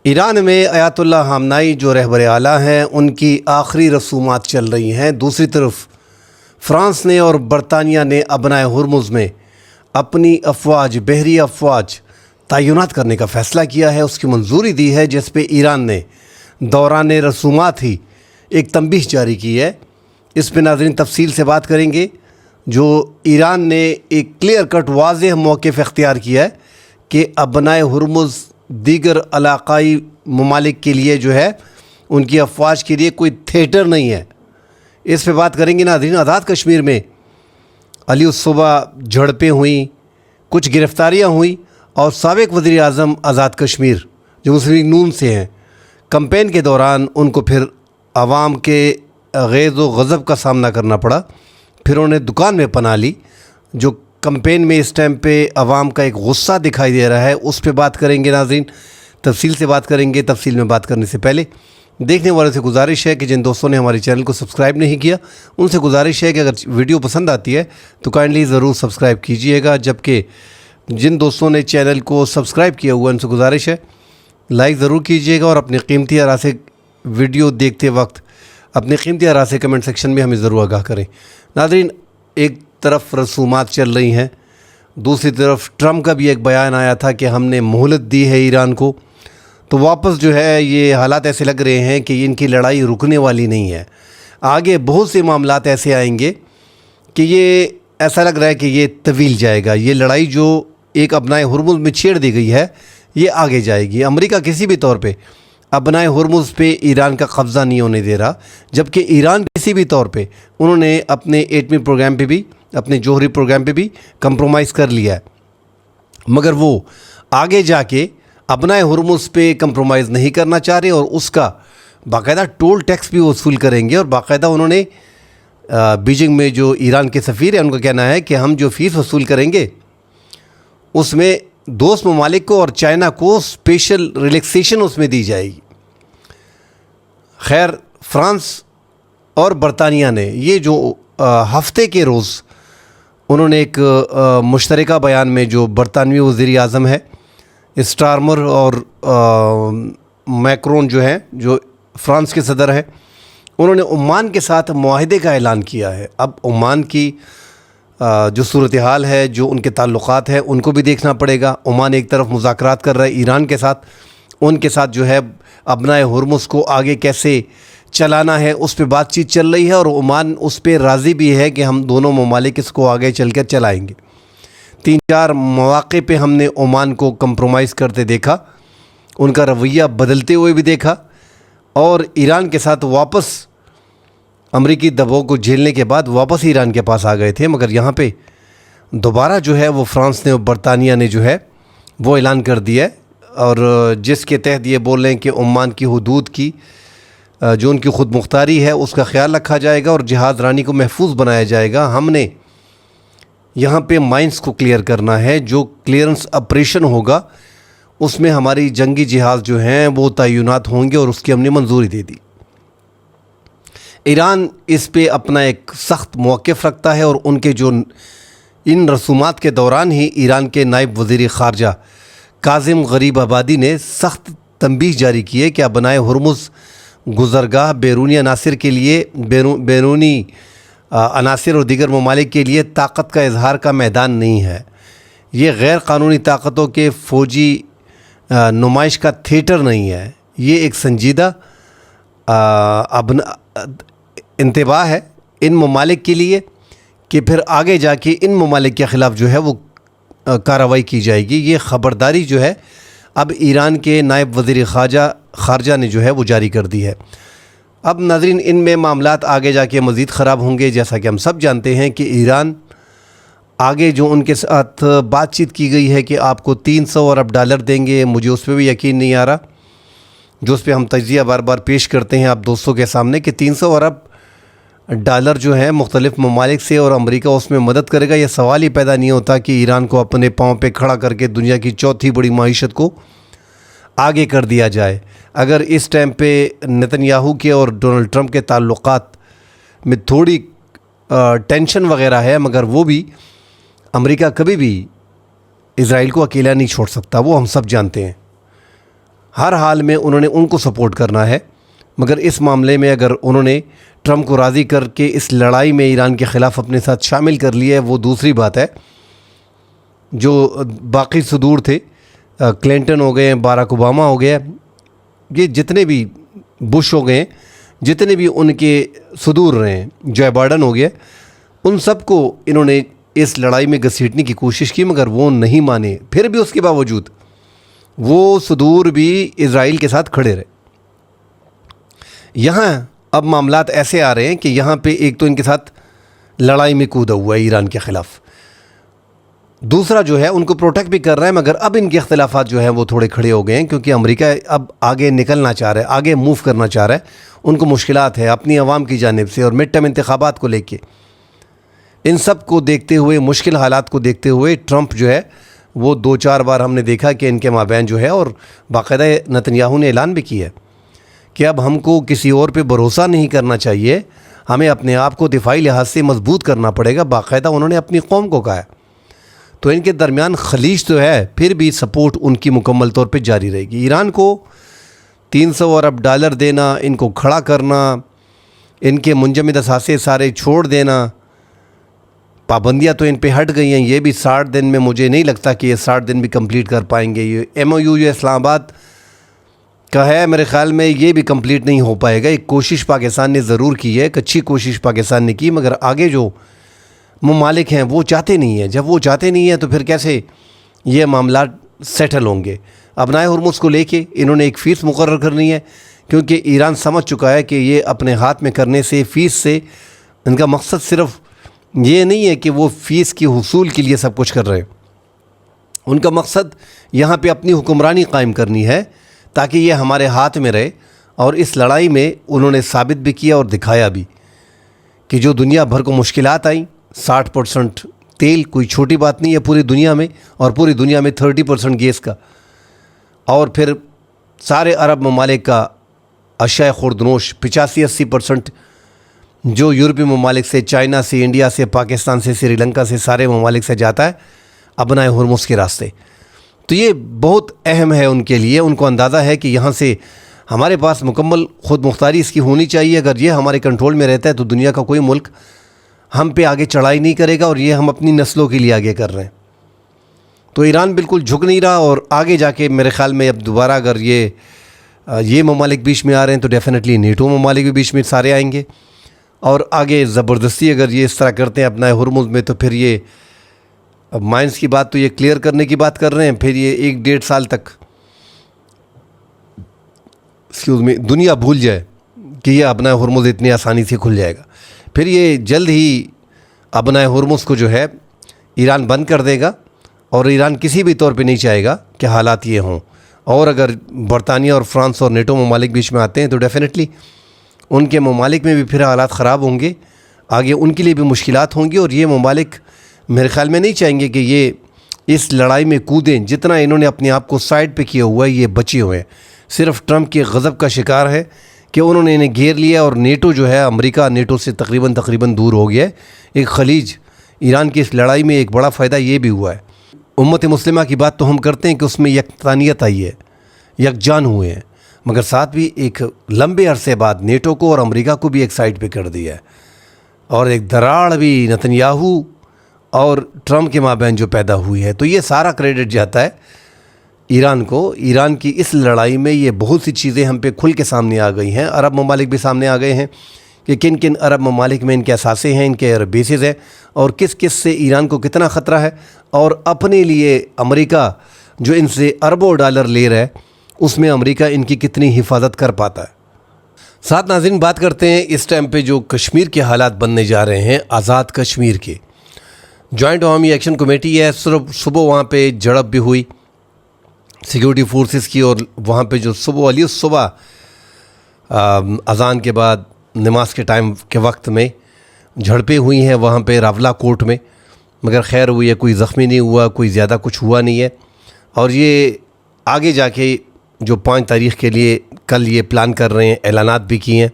ایران میں آیت اللہ خامنائی جو رہبر اعلیٰ ہیں ان کی آخری رسومات چل رہی ہیں۔ دوسری طرف فرانس نے اور برطانیہ نے ابنائے ہرمز میں اپنی افواج بحری افواج تعینات کرنے کا فیصلہ کیا ہے، اس کی منظوری دی ہے، جس پہ ایران نے دوران رسومات ہی ایک تنبیہ جاری کی ہے۔ اس پہ ناظرین تفصیل سے بات کریں گے۔ جو ایران نے ایک کلیئر کٹ واضح موقف اختیار کیا ہے کہ ابنائے ہرمز دیگر علاقائی ممالک کے لیے جو ہے ان کی افواج کے لیے کوئی تھیٹر نہیں ہے۔ اس پہ بات کریں گے ناظرین۔ آزاد کشمیر میں علی الصبح جھڑپیں ہوئیں، کچھ گرفتاریاں ہوئیں اور سابق وزیر اعظم آزاد کشمیر جو مسلم لیگ نون سے ہیں، کمپین کے دوران ان کو پھر عوام کے غیظ و غضب کا سامنا کرنا پڑا، پھر انہیں دکان میں پناہ لی۔ جو کمپین میں اس ٹائم پہ عوام کا ایک غصہ دکھائی دے رہا ہے، اس پہ بات کریں گے ناظرین، تفصیل سے بات کریں گے۔ تفصیل میں بات کرنے سے پہلے دیکھنے والوں سے گزارش ہے کہ جن دوستوں نے ہمارے چینل کو سبسکرائب نہیں کیا ان سے گزارش ہے کہ اگر ویڈیو پسند آتی ہے تو کائنڈلی ضرور سبسکرائب کیجئے گا، جبکہ جن دوستوں نے چینل کو سبسکرائب کیا ہوا ان سے گزارش ہے لائک ضرور کیجئے گا، اور اپنی قیمتی آراء سے ویڈیو دیکھتے وقت اپنی قیمتی آراء سے کمنٹ سیکشن میں ہمیں ضرور آگاہ کریں۔ ناظرین، ایک طرف رسومات چل رہی ہیں، دوسری طرف ٹرمپ کا بھی ایک بیان آیا تھا کہ ہم نے مہلت دی ہے ایران کو، تو واپس جو ہے یہ حالات ایسے لگ رہے ہیں کہ ان کی لڑائی رکنے والی نہیں ہے۔ آگے بہت سے معاملات ایسے آئیں گے کہ یہ ایسا لگ رہا ہے کہ یہ طویل جائے گا۔ یہ لڑائی جو ایک ابنائے ہرمز میں چھیڑ دی گئی ہے یہ آگے جائے گی۔ امریکہ کسی بھی طور پہ ابنائے ہرمز پہ ایران کا قبضہ نہیں ہونے دے رہا، جبکہ ایران کسی بھی طور پہ انہوں نے اپنے ایٹمی پروگرام پہ بھی، اپنے جوہری پروگرام پہ بھی کمپرومائز کر لیا ہے، مگر وہ آگے جا کے ابنائے ہرمز پہ کمپرومائز نہیں کرنا چاہ رہے اور اس کا باقاعدہ ٹول ٹیکس بھی وصول کریں گے۔ اور باقاعدہ انہوں نے بیجنگ میں جو ایران کے سفیر ہیں ان کا کہنا ہے کہ ہم جو فیس وصول کریں گے اس میں دوست ممالک کو اور چائنا کو اسپیشل ریلیکسیشن اس میں دی جائے گی۔ خیر، فرانس اور برطانیہ نے یہ جو ہفتے کے روز انہوں نے ایک مشترکہ بیان میں، جو برطانوی وزیر اعظم ہے اسٹارمر اور میکرون جو ہیں، جو فرانس کے صدر ہیں، انہوں نے عمان کے ساتھ معاہدے کا اعلان کیا ہے۔ اب عمان کی جو صورتحال ہے، جو ان کے تعلقات ہیں، ان کو بھی دیکھنا پڑے گا۔ عمان ایک طرف مذاکرات کر رہا ہے ایران کے ساتھ، ان کے ساتھ جو ہے ابنائے ہرمز کو آگے کیسے چلانا ہے اس پہ بات چیت چل رہی ہے، اور عمان اس پہ راضی بھی ہے کہ ہم دونوں ممالک اس کو آگے چل کر چلائیں گے۔ 3-4 مواقع پہ ہم نے عمان کو کمپرومائز کرتے دیکھا، ان کا رویہ بدلتے ہوئے بھی دیکھا، اور ایران کے ساتھ واپس امریکی دباؤ کو جھیلنے کے بعد واپس ایران کے پاس آ گئے تھے، مگر یہاں پہ دوبارہ جو ہے وہ فرانس نے اور برطانیہ نے جو ہے وہ اعلان کر دیا ہے، اور جس کے تحت یہ بول رہے ہیں کہ عمان کی حدود کی جو ان کی خود مختاری ہے اس کا خیال رکھا جائے گا اور جہاز رانی کو محفوظ بنایا جائے گا۔ ہم نے یہاں پہ مائنز کو کلیئر کرنا ہے، جو کلیئرنس آپریشن ہوگا اس میں ہماری جنگی جہاز جو ہیں وہ تعینات ہوں گے، اور اس کی ہم نے منظوری دے دی۔ ایران اس پہ اپنا ایک سخت موقف رکھتا ہے، اور ان کے جو ان رسومات کے دوران ہی ایران کے نائب وزیر خارجہ کاظم غریب آبادی نے سخت تنبیہ جاری کی ہے کہ ابنائے ہرمز گزرگاہ بیرونی عناصر کے لیے، بیرونی عناصر اور دیگر ممالک کے لیے طاقت کا اظہار کا میدان نہیں ہے۔ یہ غیر قانونی طاقتوں کے فوجی نمائش کا تھیٹر نہیں ہے۔ یہ ایک سنجیدہ انتباہ ہے ان ممالک کے لیے کہ پھر آگے جا کے ان ممالک کے خلاف جو ہے وہ کارروائی کی جائے گی۔ یہ خبرداری جو ہے اب ایران کے نائب وزیر خارجہ نے جو ہے وہ جاری کر دی ہے۔ اب ناظرین، ان میں معاملات آگے جا کے مزید خراب ہوں گے، جیسا کہ ہم سب جانتے ہیں کہ ایران آگے جو ان کے ساتھ بات چیت کی گئی ہے کہ آپ کو 300 ارب ڈالر دیں گے، مجھے اس پہ بھی یقین نہیں آ رہا، جو اس پہ ہم تجزیہ بار بار پیش کرتے ہیں آپ دوستوں کے سامنے کہ 300 ارب ڈالر جو ہیں مختلف ممالک سے، اور امریکہ اس میں مدد کرے گا۔ یہ سوال ہی پیدا نہیں ہوتا کہ ایران کو اپنے پاؤں پہ کھڑا کر کے دنیا کی چوتھی بڑی معیشت کو آگے کر دیا جائے۔ اگر اس ٹائم پہ نتن یاہو کے اور ڈونلڈ ٹرمپ کے تعلقات میں تھوڑی ٹینشن وغیرہ ہے، مگر وہ بھی امریکہ کبھی بھی اسرائیل کو اکیلا نہیں چھوڑ سکتا، وہ ہم سب جانتے ہیں۔ ہر حال میں انہوں نے ان کو سپورٹ کرنا ہے، مگر اس معاملے میں اگر انہوں نے ٹرمپ کو راضی کر کے اس لڑائی میں ایران کے خلاف اپنے ساتھ شامل کر لیا ہے وہ دوسری بات ہے۔ جو باقی صدور تھے، کلنٹن ہو گئے، باراک اوباما ہو گیا، یہ جتنے بھی بش ہو گئے، جتنے بھی ان کے صدور رہے ہیں، جو بائیڈن ہو گیا، ان سب کو انہوں نے اس لڑائی میں گھسیٹنے کی کوشش کی، مگر وہ نہیں مانے۔ پھر بھی اس کے باوجود وہ صدور بھی اسرائیل کے ساتھ کھڑے رہے۔ یہاں اب معاملات ایسے آ رہے ہیں کہ یہاں پہ ایک تو ان کے ساتھ لڑائی میں کودا ہوا ہے ایران کے خلاف، دوسرا جو ہے ان کو پروٹیکٹ بھی کر رہا ہے، مگر اب ان کے اختلافات جو ہیں وہ تھوڑے کھڑے ہو گئے ہیں، کیونکہ امریکہ اب آگے نکلنا چاہ رہا ہے، آگے موو کرنا چاہ رہا ہے۔ ان کو مشکلات ہے اپنی عوام کی جانب سے، اور مڈ ٹرم انتخابات کو لے کے، ان سب کو دیکھتے ہوئے، مشکل حالات کو دیکھتے ہوئے ٹرمپ جو ہے وہ 2-4 بار ہم نے دیکھا کہ ان کے مابین جو ہے، اور باقاعدہ نتنیاہو نے اعلان بھی کیا ہے کہ اب ہم کو کسی اور پہ بھروسہ نہیں کرنا چاہیے، ہمیں اپنے آپ کو دفاعی لحاظ سے مضبوط کرنا پڑے گا، باقاعدہ انہوں نے اپنی قوم کو کہا ہے۔ تو ان کے درمیان خلیج تو ہے، پھر بھی سپورٹ ان کی مکمل طور پہ جاری رہے گی۔ ایران کو $300 ارب دینا، ان کو کھڑا کرنا، ان کے منجمد اثاثے سارے چھوڑ دینا، پابندیاں تو ان پہ ہٹ گئی ہیں، یہ بھی 60 دن میں مجھے نہیں لگتا کہ یہ 60 دن بھی کمپلیٹ کر پائیں گے۔ یہ MOU جو اسلام آباد کا ہے، میرے خیال میں یہ بھی کمپلیٹ نہیں ہو پائے گا۔ ایک کوشش پاکستان نے ضرور کی ہے، ایک اچھی کوشش پاکستان نے کی، مگر آگے جو ممالک ہیں وہ چاہتے نہیں ہیں۔ جب وہ چاہتے نہیں ہیں تو پھر کیسے یہ معاملات سیٹل ہوں گے؟ ابنائے ہرمز کو لے کے انہوں نے ایک فیس مقرر کرنی ہے، کیونکہ ایران سمجھ چکا ہے کہ یہ اپنے ہاتھ میں کرنے سے، فیس سے، ان کا مقصد صرف یہ نہیں ہے کہ وہ فیس کی حصول کے لیے سب کچھ کر رہے ہیں، ان کا مقصد یہاں پہ اپنی حکمرانی قائم کرنی ہے تاکہ یہ ہمارے ہاتھ میں رہے۔ اور اس لڑائی میں انہوں نے ثابت بھی کیا اور دکھایا بھی کہ جو دنیا بھر کو مشکلات آئیں، 60% تیل کوئی چھوٹی بات نہیں ہے پوری دنیا میں، اور پوری دنیا میں 30% گیس کا، اور پھر سارے عرب ممالک کا اشیاء خوردنوش 85-80% جو یورپی ممالک سے، چائنا سے، انڈیا سے، پاکستان سے، سری لنکا سے، سارے ممالک سے جاتا ہے ابنائے ہرمز کے راستے۔ تو یہ بہت اہم ہے ان کے لیے، ان کو اندازہ ہے کہ یہاں سے ہمارے پاس مکمل خود مختاری اس کی ہونی چاہیے۔ اگر یہ ہمارے کنٹرول میں رہتا ہے تو دنیا کا کوئی ملک ہم پہ آگے چڑھائی نہیں کرے گا، اور یہ ہم اپنی نسلوں کے لیے آگے کر رہے ہیں۔ تو ایران بالکل جھک نہیں رہا، اور آگے جا کے میرے خیال میں اب دوبارہ اگر یہ ممالک بیچ میں آ رہے ہیں تو ڈیفینیٹلی نیٹو ممالک بھی بیچ میں سارے آئیں گے، اور آگے زبردستی اگر یہ اس طرح کرتے ہیں اپنا ہرمز میں تو پھر یہ اب مائنس کی بات تو یہ کلیئر کرنے کی بات کر رہے ہیں، پھر یہ 1-1.5 سال تک دنیا بھول جائے کہ یہ ابنائے ہرمز اتنی آسانی سے کھل جائے گا۔ پھر یہ جلد ہی ابنائے ہرمز کو جو ہے ایران بند کر دے گا، اور ایران کسی بھی طور پہ نہیں چاہے گا کہ حالات یہ ہوں۔ اور اگر برطانیہ اور فرانس اور نیٹو ممالک بیچ میں آتے ہیں تو ڈیفینیٹلی ان کے ممالک میں بھی پھر حالات خراب ہوں گے، آگے ان کے لیے بھی مشکلات ہوں گی، اور یہ ممالک میرے خیال میں نہیں چاہیں گے کہ یہ اس لڑائی میں کودیں۔ جتنا انہوں نے اپنے آپ کو سائڈ پہ کیا ہوا ہے، یہ بچے ہوئے ہیں، صرف ٹرمپ کے غضب کا شکار ہے کہ انہوں نے انہیں گھیر لیا، اور نیٹو جو ہے، امریکہ نیٹو سے تقریباً دور ہو گیا ہے۔ ایک خلیج ایران کی اس لڑائی میں ایک بڑا فائدہ یہ بھی ہوا ہے۔ امت مسلمہ کی بات تو ہم کرتے ہیں کہ اس میں یکتانیت آئی ہے، یکجان ہوئے ہیں، مگر ساتھ بھی ایک لمبے عرصے بعد نیٹو کو اور امریکہ کو بھی ایک سائڈ پہ کر دیا ہے، اور ایک دراڑ بھی نتنیاہو اور ٹرمپ کے مابین جو پیدا ہوئی ہے۔ تو یہ سارا کریڈٹ جاتا ہے ایران کو۔ ایران کی اس لڑائی میں یہ بہت سی چیزیں ہم پہ کھل کے سامنے آ گئی ہیں، عرب ممالک بھی سامنے آ گئے ہیں کہ کن کن عرب ممالک میں ان کے اثاثے ہیں، ان کے ایئر بیسز ہیں، اور کس کس سے ایران کو کتنا خطرہ ہے، اور اپنے لیے امریکہ جو ان سے اربوں ڈالر لے رہا ہے اس میں امریکہ ان کی کتنی حفاظت کر پاتا ہے۔ ساتھ ناظرین بات کرتے ہیں اس ٹائم پہ جو کشمیر کے حالات بننے جا رہے ہیں، آزاد کشمیر کے۔ جوائنٹ عوامی ایکشن کمیٹی ہے، صبح وہاں پہ جھڑپ بھی ہوئی سیکیورٹی فورسز کی، اور وہاں پہ جو صبح اذان کے بعد نماز کے ٹائم کے وقت میں جھڑپیں ہوئی ہیں وہاں پہ راولا کوٹ میں، مگر خیر ہوئی ہے، کوئی زخمی نہیں ہوا، کوئی زیادہ کچھ ہوا نہیں ہے۔ اور یہ آگے جا کے جو 5 تاریخ کے لیے کل یہ پلان کر رہے ہیں، اعلانات بھی کیے ہیں،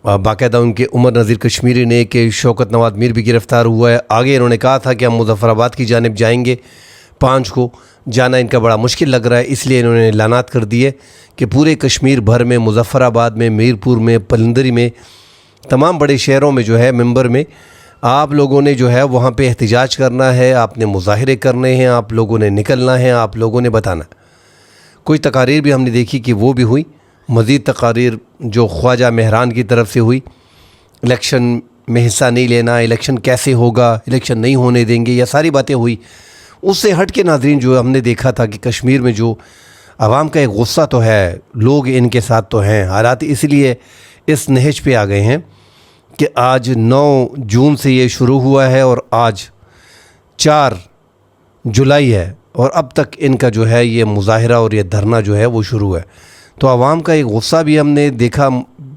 باقاعدہ ان کے عمر نذیر کشمیری نے کہ شوکت نواد میر بھی گرفتار ہوا ہے۔ آگے انہوں نے کہا تھا کہ ہم مظفر آباد کی جانب جائیں گے 5 کو، جانا ان کا بڑا مشکل لگ رہا ہے، اس لیے انہوں نے اعلانات کر دیے کہ پورے کشمیر بھر میں، مظفر آباد میں، میرپور میں، پلندری میں، تمام بڑے شہروں میں جو ہے ممبر میں آپ لوگوں نے جو ہے وہاں پہ احتجاج کرنا ہے، آپ نے مظاہرے کرنے ہیں، آپ لوگوں نے نکلنا ہے، آپ لوگوں نے بتانا۔ کوئی تقاریر بھی ہم نے دیکھی کہ وہ بھی ہوئی، مزید تقاریر جو خواجہ مہران کی طرف سے ہوئی، الیکشن میں حصہ نہیں لینا، الیکشن کیسے ہوگا، الیکشن نہیں ہونے دیں گے، یہ ساری باتیں ہوئی۔ اس سے ہٹ کے ناظرین جو ہم نے دیکھا تھا کہ کشمیر میں جو عوام کا ایک غصہ تو ہے، لوگ ان کے ساتھ تو ہیں، حالات اس لیے اس نہج پہ آ گئے ہیں کہ آج 9 جون سے یہ شروع ہوا ہے اور آج 4 جولائی ہے، اور اب تک ان کا جو ہے یہ مظاہرہ اور یہ دھرنا جو ہے وہ شروع ہے۔ تو عوام کا ایک غصہ بھی ہم نے دیکھا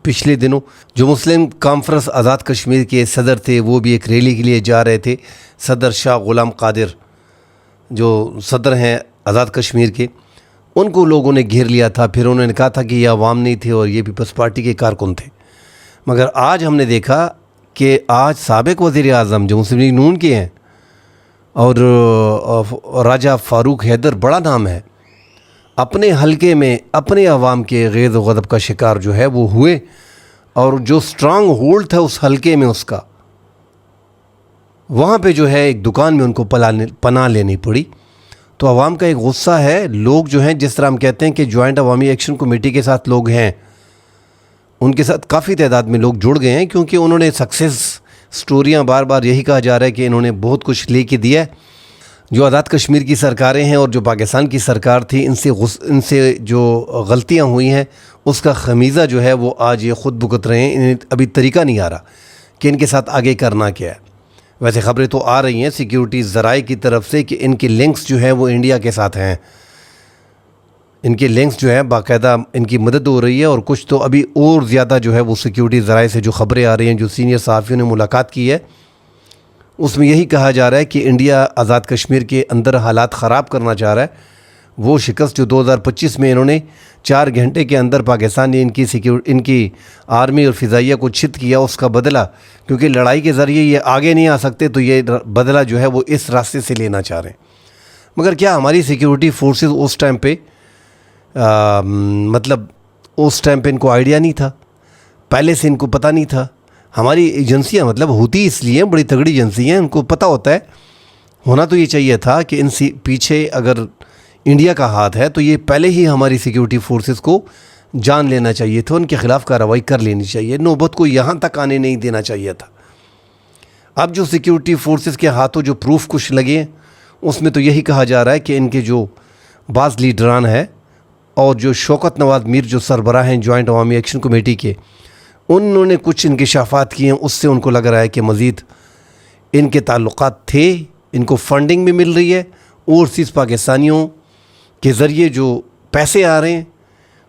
پچھلے دنوں۔ جو مسلم کانفرنس آزاد کشمیر کے صدر تھے وہ بھی ایک ریلی کے لیے جا رہے تھے، صدر شاہ غلام قادر جو صدر ہیں آزاد کشمیر کے، ان کو لوگوں نے گھیر لیا تھا، پھر انہوں نے کہا تھا کہ یہ عوام نہیں تھے اور یہ پیپلز پارٹی کے کارکن تھے۔ مگر آج ہم نے دیکھا کہ آج سابق وزیر اعظم جو مسلم لیگ نون کے ہیں اور راجہ فاروق حیدر، بڑا نام ہے، اپنے حلقے میں اپنے عوام کے غیظ و غضب کا شکار جو ہے وہ ہوئے، اور جو سٹرانگ ہولڈ تھا اس حلقے میں اس کا، وہاں پہ جو ہے ایک دکان میں ان کو پناہ لینی پڑی۔ تو عوام کا ایک غصہ ہے، لوگ جو ہیں جس طرح ہم کہتے ہیں کہ جوائنٹ عوامی ایکشن کمیٹی کے ساتھ لوگ ہیں، ان کے ساتھ کافی تعداد میں لوگ جڑ گئے ہیں، کیونکہ انہوں نے سکسیس سٹوریاں بار بار یہی کہا جا رہا ہے کہ انہوں نے بہت کچھ لے کے دیا ہے۔ جو آزاد کشمیر کی سرکاریں ہیں اور جو پاکستان کی سرکار تھی، ان سے جو غلطیاں ہوئی ہیں اس کا خمیزہ جو ہے وہ آج یہ خود بھگت رہے ہیں۔ انہیں ابھی طریقہ نہیں آ رہا کہ ان کے ساتھ آگے کرنا کیا ہے۔ ویسے خبریں تو آ رہی ہیں سیکیورٹی ذرائع کی طرف سے کہ ان کے لنکس جو ہیں وہ انڈیا کے ساتھ ہیں، ان کے لنکس جو ہیں باقاعدہ ان کی مدد ہو رہی ہے، اور کچھ تو ابھی اور زیادہ جو ہے وہ سیکیورٹی ذرائع سے جو خبریں آ رہی ہیں، جو سینئر صحافیوں نے ملاقات کی ہے، اس میں یہی کہا جا رہا ہے کہ انڈیا آزاد کشمیر کے اندر حالات خراب کرنا چاہ رہا ہے۔ وہ شکست جو 2025 میں انہوں نے 4 گھنٹے کے اندر پاکستان نے ان کی آرمی اور فضائیہ کو چت کیا، اس کا بدلہ، کیونکہ لڑائی کے ذریعے یہ آگے نہیں آ سکتے، تو یہ بدلہ جو ہے وہ اس راستے سے لینا چاہ رہے ہیں۔ مگر کیا ہماری سیکیورٹی فورسز اس ٹائم پہ اس ٹائم پہ ان کو آئیڈیا نہیں تھا، پہلے سے ان کو پتہ نہیں تھا؟ ہماری ایجنسیاں ہوتی اس لیے بڑی تگڑی ایجنسیاں ہیں، ان کو پتہ ہوتا ہے، ہونا تو یہ چاہیے تھا کہ ان پیچھے اگر انڈیا کا ہاتھ ہے تو یہ پہلے ہی ہماری سیکیورٹی فورسز کو جان لینا چاہیے تھا، ان کے خلاف کارروائی کر لینی چاہیے، نوبت کو یہاں تک آنے نہیں دینا چاہیے تھا۔ اب جو سیکیورٹی فورسز کے ہاتھوں جو پروف کچھ لگے ہیں، اس میں تو یہی کہا جا رہا ہے کہ ان کے جو بعض لیڈران ہیں اور جو شوکت نواز میر جو سربراہ ہیں جوائنٹ عوامی ایکشن کمیٹی کے، انہوں نے کچھ انکشافات کیے ہیں، اس سے ان کو لگ رہا ہے کہ مزید ان کے تعلقات تھے، ان کو فنڈنگ بھی مل رہی ہے، اوورسیز پاکستانیوں کے ذریعے جو پیسے آ رہے ہیں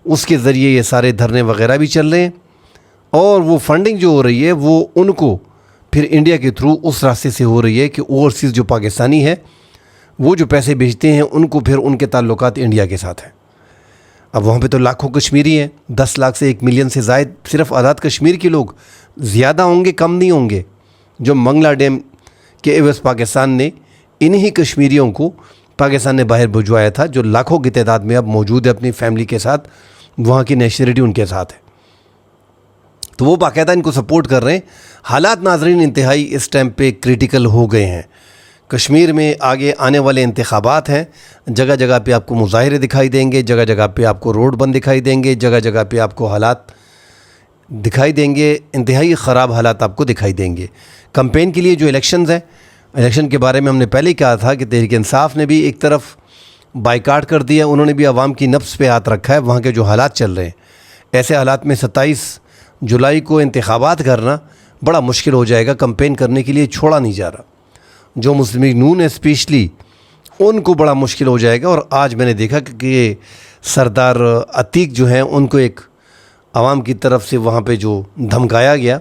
اس کے ذریعے یہ سارے دھرنے وغیرہ بھی چل رہے ہیں، اور وہ فنڈنگ جو ہو رہی ہے وہ ان کو پھر انڈیا کے تھرو اس راستے سے ہو رہی ہے کہ اوورسیز جو پاکستانی ہے وہ جو پیسے بھیجتے ہیں ان کو پھر ان کے تعلقات انڈیا کے ساتھ ہیں۔ اب وہاں پہ تو لاکھوں کشمیری ہیں، 10 لاکھ سے 1 ملین سے زائد صرف آزاد کشمیر کے لوگ، زیادہ ہوں گے کم نہیں ہوں گے۔ جو منگلا ڈیم کے عوض پاکستان نے انہی کشمیریوں کو پاکستان نے باہر بھجوایا تھا، جو لاکھوں کی تعداد میں اب موجود ہے اپنی فیملی کے ساتھ، وہاں کی نیشنلٹی ان کے ساتھ ہے، تو وہ باقاعدہ ان کو سپورٹ کر رہے ہیں۔ حالات ناظرین انتہائی اس ٹائم پہ کریٹیکل ہو گئے ہیں۔ کشمیر میں آگے آنے والے انتخابات ہیں، جگہ جگہ پہ آپ کو مظاہرے دکھائی دیں گے، جگہ جگہ پہ آپ کو روڈ بند دکھائی دیں گے، جگہ جگہ پہ آپ کو حالات دکھائی دیں گے، انتہائی خراب حالات آپ کو دکھائی دیں گے۔ کمپین کے لیے جو الیکشنز ہیں، الیکشن کے بارے میں ہم نے پہلے ہی کہا تھا کہ تحریک انصاف نے بھی ایک طرف بائیکاٹ کر دیا، انہوں نے بھی عوام کی نبض پہ ہاتھ رکھا ہے۔ وہاں کے جو حالات چل رہے ہیں، ایسے حالات میں 27 جولائی کو انتخابات کرنا بڑا مشکل ہو جائے گا، کمپین کرنے کے لیے چھوڑا نہیں جا رہا۔ جو مسلم لیگ نون ہے اسپیشلی ان کو بڑا مشکل ہو جائے گا، اور آج میں نے دیکھا کہ سردار عتیق جو ہیں ان کو ایک عوام کی طرف سے وہاں پہ جو دھمکایا گیا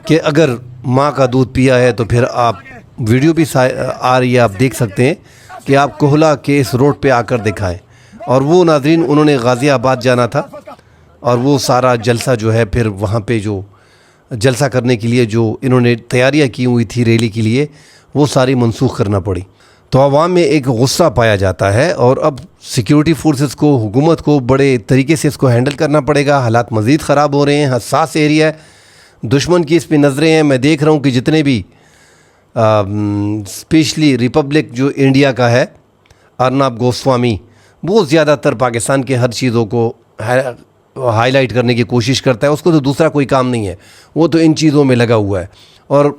کہ اگر ماں کا دودھ پیا ہے تو پھر آپ، ویڈیو بھی آ رہی ہے آپ دیکھ سکتے ہیں کہ آپ کوہلا کے اس روڈ پہ آ کر دکھائیں، اور وہ ناظرین انہوں نے غازی آباد جانا تھا، اور وہ سارا جلسہ جو ہے پھر وہاں پہ جو جلسہ کرنے کے لیے جو انہوں نے تیاریاں کی ہوئی تھی ریلی کے لیے، وہ ساری منسوخ کرنا پڑی۔ تو عوام میں ایک غصہ پایا جاتا ہے اور اب سیکیورٹی فورسز کو، حکومت کو بڑے طریقے سے اس کو ہینڈل کرنا پڑے گا۔ حالات مزید خراب ہو رہے ہیں، حساس ایریا ہے، دشمن کی اس پہ نظریں ہیں۔ میں دیکھ رہا ہوں کہ جتنے بھی اسپیشلی ریپبلک جو انڈیا کا ہے، ارنب گوسوامی، بہت زیادہ تر پاکستان کے ہر چیزوں کو ہائی لائٹ کرنے کی کوشش کرتا ہے۔ اس کو تو دوسرا کوئی کام نہیں ہے، وہ تو ان چیزوں میں لگا ہوا ہے اور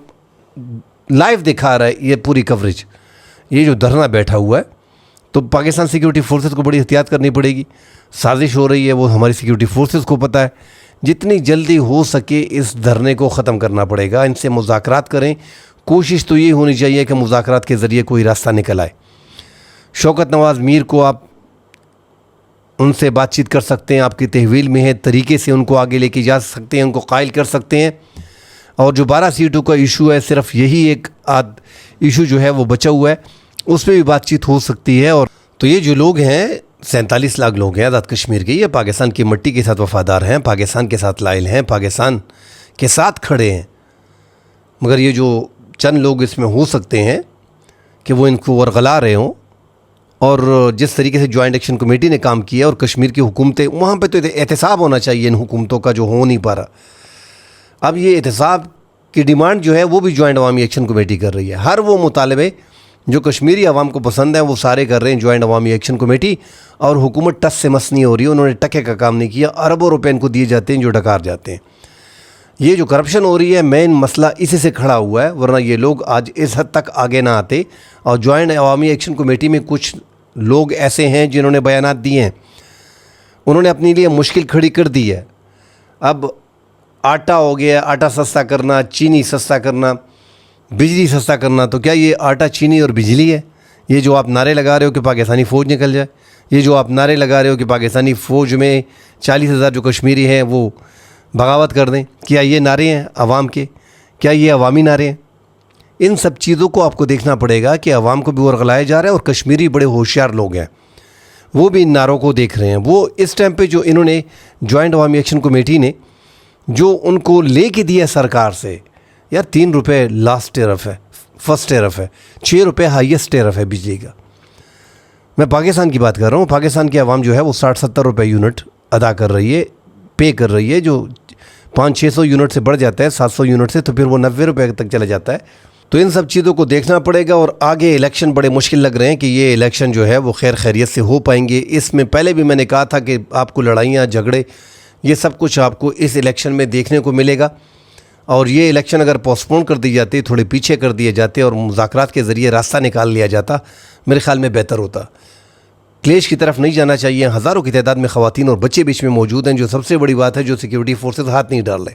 لائیو دکھا رہا ہے یہ پوری کوریج۔ یہ جو دھرنا بیٹھا ہوا ہے، تو پاکستان سیکیورٹی فورسز کو بڑی احتیاط کرنی پڑے گی۔ سازش ہو رہی ہے، وہ ہماری سیکیورٹی فورسز کو پتہ ہے۔ جتنی جلدی ہو سکے اس دھرنے کو ختم کرنا پڑے گا، ان سے مذاکرات کریں۔ کوشش تو یہ ہونی چاہیے کہ مذاکرات کے ذریعے کوئی راستہ نکل آئے۔ شوکت نواز میر کو آپ ان سے بات چیت کر سکتے ہیں، آپ کی تحویل میں ہے، طریقے سے ان کو آگے لے کے جا سکتے ہیں، ان کو قائل کر سکتے ہیں۔ اور جو 12 سیٹوں کا ایشو ہے، صرف یہی ایک ایشو جو ہے وہ بچا ہوا ہے، اس پہ بھی بات چیت ہو سکتی ہے۔ اور تو یہ جو لوگ ہیں، 47 لاکھ لوگ ہیں آزاد کشمیر کے، یہ پاکستان کی مٹی کے ساتھ وفادار ہیں، پاکستان کے ساتھ لائل ہیں، پاکستان کے ساتھ کھڑے ہیں۔ مگر یہ جو چند لوگ اس میں ہو سکتے ہیں کہ وہ ان کو ورغلا رہے ہوں، اور جس طریقے سے جوائنٹ ایکشن کمیٹی نے کام کیا اور کشمیر کی حکومتیں، وہاں پہ تو احتساب ہونا چاہیے ان حکومتوں کا، جو ہو نہیں پا رہا۔ اب یہ احتساب کی ڈیمانڈ جو ہے وہ بھی جوائنٹ عوامی ایکشن کمیٹی کر رہی ہے۔ ہر وہ مطالبے جو کشمیری عوام کو پسند ہیں وہ سارے کر رہے ہیں جوائنٹ عوامی ایکشن کمیٹی، اور حکومت ٹس سے مس نہیں ہو رہی ہے۔ انہوں نے ٹکے کا کام نہیں کیا، اربوں روپے ان کو دیے جاتے ہیں جو ڈکار جاتے ہیں۔ یہ جو کرپشن ہو رہی ہے، مین مسئلہ اسی سے کھڑا ہوا ہے، ورنہ یہ لوگ آج اس حد تک آگے نہ آتے۔ اور جوائنٹ عوامی ایکشن کمیٹی میں کچھ لوگ ایسے ہیں جنہوں نے بیانات دیے ہیں، انہوں نے اپنے لیے مشکل کھڑی کر دی ہے۔ اب آٹا ہو گیا، آٹا سستا کرنا، چینی سستا کرنا، بجلی سستا کرنا، تو کیا یہ آٹا، چینی اور بجلی ہے؟ یہ جو آپ نعرے لگا رہے ہو کہ پاکستانی فوج نکل جائے، یہ جو آپ نعرے لگا رہے ہو کہ پاکستانی فوج میں 40,000 جو کشمیری ہیں وہ بغاوت کر دیں، کیا یہ نعرے ہیں عوام کے؟ کیا یہ عوامی نعرے ہیں؟ ان سب چیزوں کو آپ کو دیکھنا پڑے گا کہ عوام کو بھی ورغلایا جا رہا ہے، اور کشمیری بڑے ہوشیار لوگ ہیں، وہ بھی ان نعروں کو دیکھ رہے ہیں۔ وہ اس ٹائم پہ جو انہوں نے جوائنٹ عوامی ایکشن کمیٹی نے جو ان کو لے کے دیا سرکار سے، یار 3 روپے لاسٹ ٹیرف ہے، فرسٹ ٹیرف ہے، 6 روپے ہائیسٹ ٹیرف ہے بجلی کا۔ میں پاکستان کی بات کر رہا ہوں، پاکستان کی عوام جو ہے وہ 60-70 روپے یونٹ ادا کر رہی ہے، پے کر رہی ہے، جو 500-600 یونٹ سے بڑھ جاتا ہے، 700 یونٹ سے، تو پھر وہ 90 روپے تک چلا جاتا ہے۔ تو ان سب چیزوں کو دیکھنا پڑے گا، اور آگے الیکشن بڑے مشکل لگ رہے ہیں کہ یہ الیکشن جو ہے وہ خیر خیریت سے ہو پائیں گے۔ اس میں پہلے بھی میں نے کہا تھا کہ آپ کو لڑائیاں، جھگڑے، یہ سب کچھ آپ کو اس الیکشن میں دیکھنے کو ملے گا۔ اور یہ الیکشن اگر پوسٹ پون کر دی جاتی، تھوڑے پیچھے کر دیے جاتے اور مذاکرات کے ذریعے راستہ نکال لیا جاتا، میرے خیال میں بہتر ہوتا۔ کلیش کی طرف نہیں جانا چاہیے۔ ہزاروں کی تعداد میں خواتین اور بچے بیچ میں موجود ہیں، جو سب سے بڑی بات ہے، جو سیکیورٹی فورسز ہاتھ نہیں ڈال رہے۔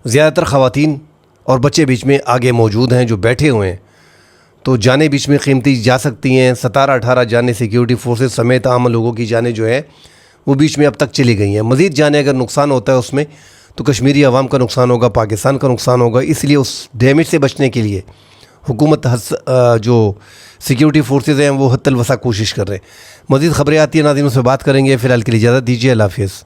زیادہ تر خواتین اور بچے بیچ میں آگے موجود ہیں جو بیٹھے ہوئے ہیں، تو جانیں بیچ میں قیمتی جا سکتی ہیں۔ 17-18 جانیں سیکیورٹی فورسز سمیت عام لوگوں کی جانیں جو ہیں وہ بیچ میں اب تک چلی گئی ہیں۔ مزید جانیں اگر نقصان ہوتا ہے اس میں، تو کشمیری عوام کا نقصان ہوگا، پاکستان کا نقصان ہوگا۔ اس لیے اس ڈیمیج سے بچنے کے لیے حکومت جو سیکیورٹی فورسز ہیں وہ حد الوسع کوشش کر رہے ہیں۔ مزید خبریں آتی ہیں، ناظرین اس سے بات کریں گے۔ فی الحال کے لیے اجازت دیجیے، اللہ حافظ۔